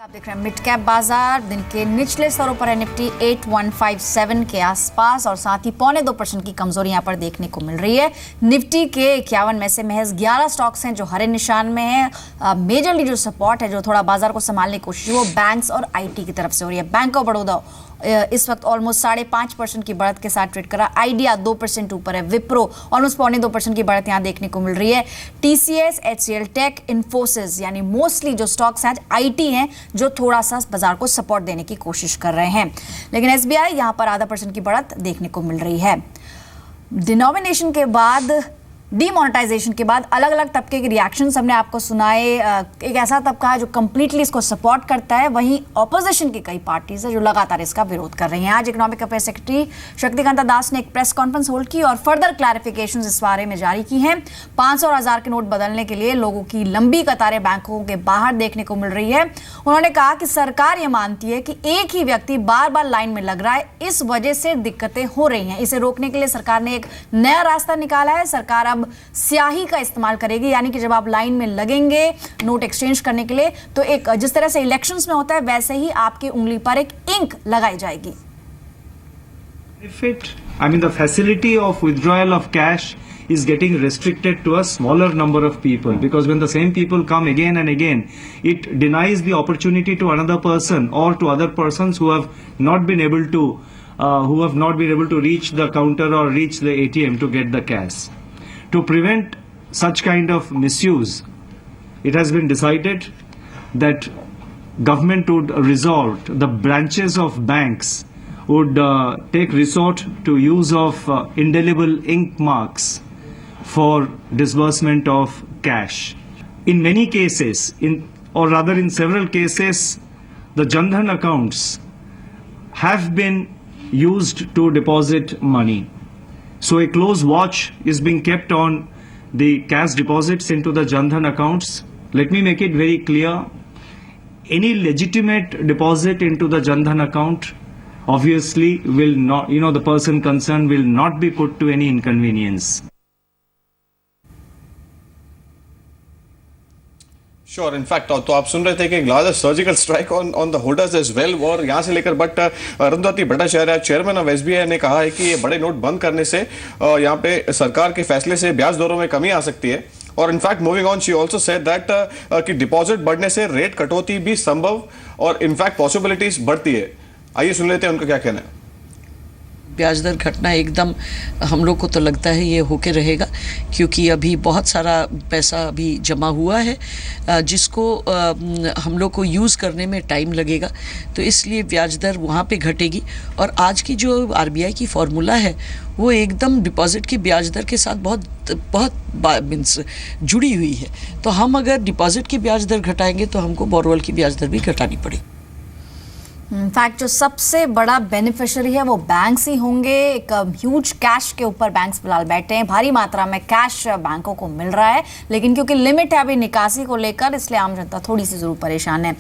आप देख रहे हैं मिड कैप बाजार। दिन के निचले स्तरों पर है निफ्टी 8157 के आसपास और साथ ही 0.25% की कमजोरी यहां पर देखने को मिल रही है। निफ्टी के 51 में से महज 11 स्टॉक्स हैं जो हरे निशान में हैं। मेजरली जो सपोर्ट है, जो थोड़ा बाजार को संभालने की कोशिश है, वो बैंक्स और आईटी की तरफ से हो रही है। बैंक ऑफ बड़ौदा इस वक्त ऑलमोस्ट 5.5% की बढ़त के साथ ट्रेड कर रहा है। आइडिया 2% ऊपर है। विप्रो ऑलमोस्ट 0.2% की बढ़त यहां देखने को मिल रही है। टीसीएस, एचसीएल टेक, इन्फोसिस यानी मोस्टली जो स्टॉक्स हैं आईटी हैं जो थोड़ा सा बाजार को सपोर्ट देने की कोशिश कर रहे हैं। लेकिन एसबीआई यहां पर 0.5% की बढ़त देखने को मिल रही है। डिनोमिनेशन के बाद, डीमोनेटाइजेशन के बाद अलग अलग तबके के रिएक्शंस हमने आपको सुनाए। एक ऐसा तबका है जो कंप्लीटली इसको सपोर्ट करता है, वहीं ऑपोजिशन की कई पार्टीज है जो लगातार इसका विरोध कर रही हैं। आज इकोनॉमिक अफेयर्स सेक्रेटरी शक्तिकांता दास ने एक प्रेस कॉन्फ्रेंस होल्ड की और फर्दर क्लैरिफिकेशंस इस बारे में जारी की हैं। 500 और 1000 के नोट बदलने के लिए लोगों की लंबी कतारें बैंकों के बाहर देखने को मिल रही है। उन्होंने कहा कि सरकार यह मानती है कि एक ही व्यक्ति बार बार लाइन में लग रहा है, इस वजह से दिक्कतें हो रही हैं। इसे रोकने के लिए सरकार ने एक नया रास्ता निकाला है। सरकार अब स्याही का इस्तेमाल करेगी, यानी कि जब आप लाइन में लगेंगे नोट एक्सचेंज करने के लिए, तो एक जिस तरह से इलेक्शंस में होता है वैसे ही आपकी उंगली पर एक इंक लगाई जाएगी। The facility of withdrawal of cash is getting restricted to a smaller number of people, because when the same people come again and again, it denies the opportunity to another person or to other persons who have not been able to reach the counter or reach the ATM to get the cash. To prevent such kind of misuse, it has been decided that government would resort, the branches of banks would take resort to use of indelible ink marks for disbursement of cash. In many cases, in several cases, the Jan Dhan accounts have been used to deposit money. So a close watch is being kept on the cash deposits into the Jan Dhan accounts. Let me make it very clear. Any legitimate deposit into the Jan Dhan account obviously will not, the person concerned will not be put to any inconvenience. Sure, in fact तो आप सुन रहे थे कि larger surgical strike on the holders as well, और यहां से लेकर but Arundhati Bhattacharya chairman of SBI ने कहा है कि ये बड़े नोट बंद करने से यहां पे सरकार के फैसले से ब्याज दरों में कमी आ सकती है। और in fact moving on, she also said that कि डिपॉजिट बढ़ने से रेट कटौती भी संभव और इनफैक्ट पॉसिबिलिटीज बढ़ती है। आइए सुन लेते हैं उनका क्या कहना है। ब्याज दर घटना एकदम हम लोग को तो लगता है ये होके रहेगा, क्योंकि अभी बहुत सारा पैसा अभी जमा हुआ है जिसको हम लोग को यूज़ करने में टाइम लगेगा, तो इसलिए ब्याज दर वहाँ पे घटेगी। और आज की जो आरबीआई की फॉर्मूला है वो एकदम डिपॉजिट की ब्याज दर के साथ बहुत मीन्स जुड़ी हुई है। तो हम अगर डिपॉजिट की ब्याज दर घटाएंगे तो हमको बोरोवेल की ब्याज दर भी घटानी पड़ेगी। इनफैक्ट जो सबसे बड़ा बेनिफिशियरी है वो बैंक्स ही होंगे। एक ह्यूज कैश के ऊपर बैंक्स फिलहाल बैठे हैं, भारी मात्रा में कैश बैंकों को मिल रहा है, लेकिन क्योंकि लिमिट है अभी निकासी को लेकर, इसलिए आम जनता थोड़ी सी जरूर परेशान है।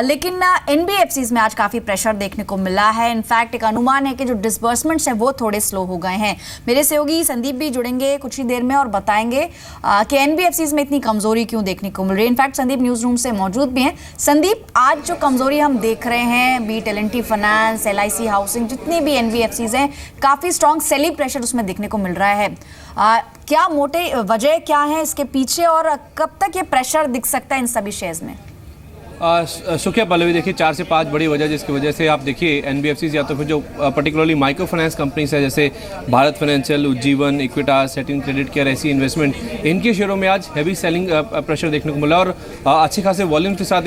लेकिन एनबीएफसीज में आज काफ़ी प्रेशर देखने को मिला है। इनफैक्ट एक अनुमान है कि जो डिसबर्समेंट्स हैं वो थोड़े स्लो हो गए हैं। मेरे सहयोगी संदीप भी जुड़ेंगे कुछ ही देर में और बताएंगे कि एनबीएफसीज में इतनी कमजोरी क्यों देखने को मिल रही है। इनफैक्ट संदीप न्यूज रूम से मौजूद भी हैं। संदीप, आज जो कमजोरी हम देख रहे हैं, बीट एल&टी फाइनेंस, एलआईसी हाउसिंग, जितनी भी एनबीएफसीज हैं, काफी स्ट्रॉन्ग सेलिंग प्रेशर उसमें देखने को मिल रहा है। क्या मोटे वजह क्या है इसके पीछे और कब तक ये प्रेशर दिख सकता है इन सभी शेयर्स में? सुखिया पल्लवी, देखिए 4 से 5 बड़ी वजह जिसकी वजह से आप देखिए एनबीएफसीज या तो फिर जो पर्टिकुलरली माइक्रो फाइनेंस कंपनीज है जैसे Bharat financial, Ujjivan, Equitas, satin credit care, ऐसी इन्वेस्टमेंट, इनके शेयरों में आज हैवी सेलिंग प्रेशर देखने को मिला और अच्छे खासे वॉल्यूम के साथ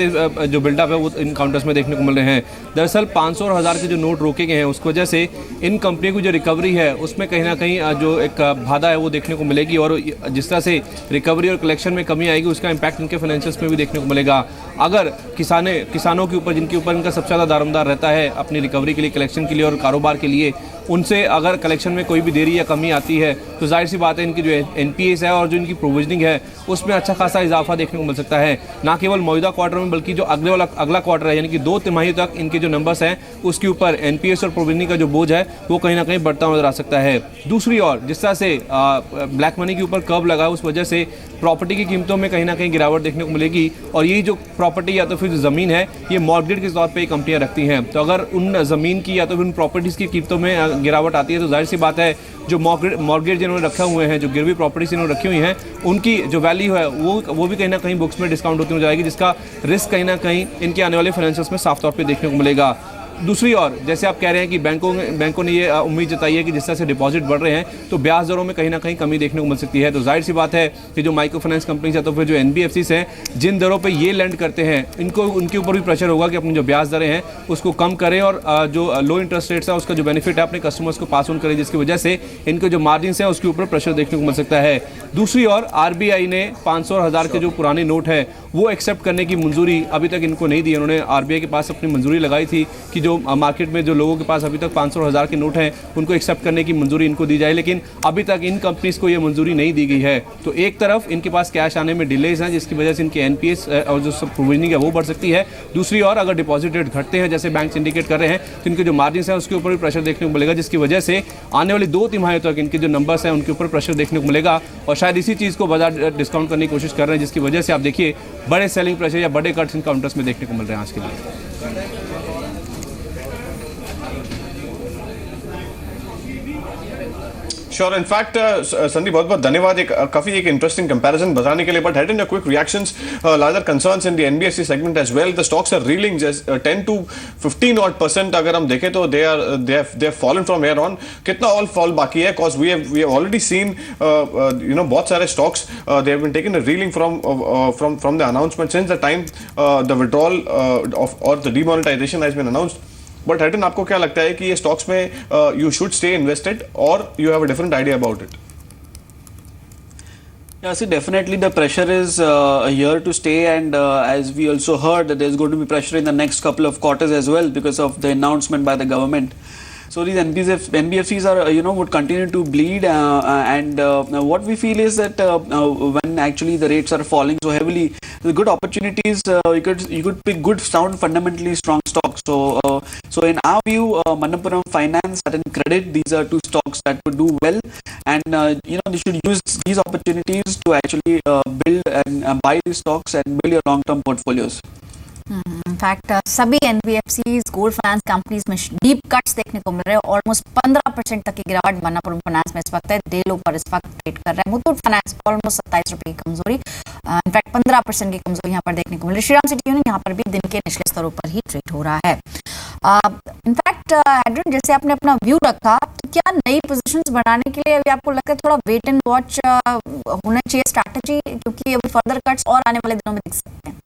जो बिल्डअप है वो इन काउंटर्स में देखने को मिल रहे हैं। दरअसल 500 और 1000 के जो नोट रोके गए हैं उसकी वजह से इन कंपनियों की जो रिकवरी है उसमें कहीं ना कहीं जो एक बाधा है वो देखने को मिलेगी, और जिस तरह से रिकवरी और कलेक्शन में कमी आएगी उसका इम्पैक्ट इनके फाइनेंशियल्स में भी देखने को मिलेगा। अगर किसानों के ऊपर, जिनके ऊपर इनका सबसे ज़्यादा दारोमदार रहता है अपनी रिकवरी के लिए, कलेक्शन के लिए और कारोबार के लिए, उनसे अगर कलेक्शन में कोई भी देरी या कमी आती है तो जाहिर सी बात है इनकी जो एनपीएस है और जो इनकी प्रोविजनिंग है उसमें अच्छा खासा इजाफा देखने को मिल सकता है, ना केवल मौजूदा क्वार्टर में बल्कि जो अगला क्वार्टर है यानी कि 2 तिमाही तक इनके जो नंबर्स हैं उसके ऊपर एनपीएस और प्रोविजनिंग का जो बोझ है वो कहीं ना कहीं बढ़ता नजर आ सकता है। दूसरी ओर जिस तरह से ब्लैक मनी के ऊपर कर्व लगा है उस वजह से प्रॉपर्टी की कीमतों में कहीं ना कहीं गिरावट देखने को मिलेगी, और यही जो प्रॉपर्टी या तो फिर जो ज़मीन है ये मॉर्गेज के तौर पे कंपनियां रखती हैं, तो अगर उन ज़मीन की या तो फिर उन प्रॉपर्टीज़ की कीमतों में गिरावट आती है तो जाहिर सी बात है जो मॉर्गेज जिन्होंने रखा हुए हैं, जो गिरवी प्रॉपर्टीज इन्होंने रखी हुई हैं, उनकी जो वैल्यू है वो भी कहीं ना कहीं बुक्स में डिस्काउंट होती हो जाएगी, जिसका रिस्क कहीं ना कहीं इनके आने वाले फाइनेंशियल्स में साफ तौर पे देखने को मिलेगा। दूसरी ओर जैसे आप कह रहे हैं कि बैंकों ने ये उम्मीद जताई है कि जिस तरह से डिपॉजिट बढ़ रहे हैं तो ब्याज दरों में कहीं ना कहीं कमी देखने को मिल सकती है, तो जाहिर सी बात है कि जो माइक्रो फाइनेंस कंपनीज है तो फिर जो एनबीएफसीज हैं जिन दरों पे ये लेंड करते हैं उनके ऊपर भी प्रेशर होगा कि अपनी जो ब्याज दरें हैं उसको कम करें और जो लो इंटरेस्ट रेट्स है उसका जो बेनिफिट है अपने कस्टमर्स को पास ऑन करें, जिसकी वजह से इनके जो मार्जिन है उसके ऊपर प्रेशर देखने को मिल सकता है। दूसरी ओर आरबीआई ने 500 और 1000 के जो पुराने नोट है वो एक्सेप्ट करने की मंजूरी अभी तक इनको नहीं दी। उन्होंने आरबीआई के पास अपनी मंजूरी लगाई थी कि जो मार्केट में जो लोगों के पास अभी तक 500 और 1000 के नोट हैं उनको एक्सेप्ट करने की मंजूरी इनको दी जाए, लेकिन अभी तक इन कंपनीज को ये मंजूरी नहीं दी गई है। तो एक तरफ इनके पास कैश आने में डिलेज हैं जिसकी वजह से इनके एनपीएस और जो प्रोविजनिंग है वो बढ़ सकती है। दूसरी ओर अगर डिपॉजिट रेट घटते हैं जैसे बैंक इंडिकेट कर रहे हैं तो इनके जो मार्जिन है उसके ऊपर भी प्रेशर देखने को मिलेगा, जिसकी वजह से आने वाली 2 तिमाही तक इनके जो नंबर्स हैं उनके ऊपर प्रेशर देखने को मिलेगा, और शायद इसी चीज़ को बाजार डिस्काउंट करने की कोशिश कर रहे हैं, जिसकी वजह से आप देखिए बड़े सेलिंग प्रेशर या बड़े कट्स इन काउंटर्स में देखने को मिल रहे हैं आज के लिए। श्योर, इनफैक्ट संदीप बहुत बहुत धन्यवाद काफी एक इंटरेस्टिंग कंपैरिजन बताने के लिए, but head in quick reactions larger concerns in the NBFC segment as well. The stocks are reeling 10 to 15% अगर हम देखें तो they have fallen from here on. कितना ऑल फॉल बाकी है? Because we have already seen बहुत सारे stocks they have been taken a reeling from the announcement since the time the withdrawal of और the demonetization has been announced. But हटन, आपको क्या लगता है कि ये स्टॉक्स में यू शुड स्टे इन्वेस्टेड और you have a different idea about it? Yeah, see, definitely the pressure is here to stay, and as we also heard that there's going to be pressure in the next couple of quarters as well because of the announcement by the government. So these NBFCs are, would continue to bleed, and what we feel is that when actually the rates are falling so heavily, the good opportunities you could pick good, sound, fundamentally strong stocks. So in our view, Manappuram Finance, Satin Credit, these are 2 stocks that would do well, and they should use these opportunities to actually build and buy these stocks and build your long-term portfolios. In fact सभी NBFCs gold finance companies में deep cuts देखने को मिल रहे हैं। Almost 15% तक की गिरावट Manappuram finance में इस वक्त है, डेलो पर इस वक्त ट्रेड कर रहा है। मुथूट फाइनेंस ऑलमोस्ट 27 रुपए की कमजोरी, इनफैक्ट 15% की कमजोरी यहाँ पर देखने को मिल रही है। श्रीराम सिटी यूनियन यहाँ पर भी दिन के निचले स्तरों पर ही ट्रेड हो रहा है। इनफैक्ट एड्रिन, जैसे आपने अपना व्यू रखा, तो क्या नई पोजीशंस बनाने के लिए अभी आपको लगता है थोड़ा वेट एंड वॉच होना चाहिए स्ट्रैटेजी, क्योंकि अभी फर्दर कट्स और आने वाले दिनों में दिख सकते हैं?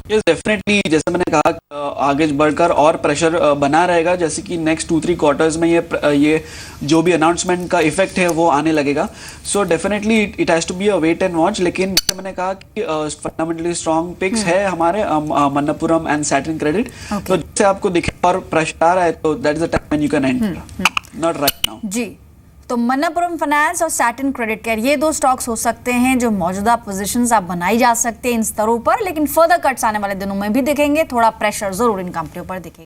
Yes, definitely, जैसे मैंने कहा आगे बढ़कर और प्रेशर बना रहेगा, जैसे कि नेक्स्ट 2-3 क्वार्टर्स में ये जो भी अनाउंसमेंट का इफेक्ट है वो आने लगेगा। So definitely it has to be a wait and watch, लेकिन जैसे मैंने कहा कि फंडामेंटली स्ट्रॉन्ग पिक्स है हमारे मन्नापुरम एंड सैटिन क्रेडिट। तो जैसे आपको दिखे और प्रेशर आ रहा है तो that is the time when you can enter, not right now. जी, तो मन्नापुरम फाइनेंस और सैटिन क्रेडिट केयर, ये 2 स्टॉक्स हो सकते हैं जो मौजूदा पोजीशंस आप बनाई जा सकते हैं इन स्तरों पर, लेकिन फर्दर कट्स आने वाले दिनों में भी दिखेंगे, थोड़ा प्रेशर जरूर इन कंपनियों पर दिखेगा।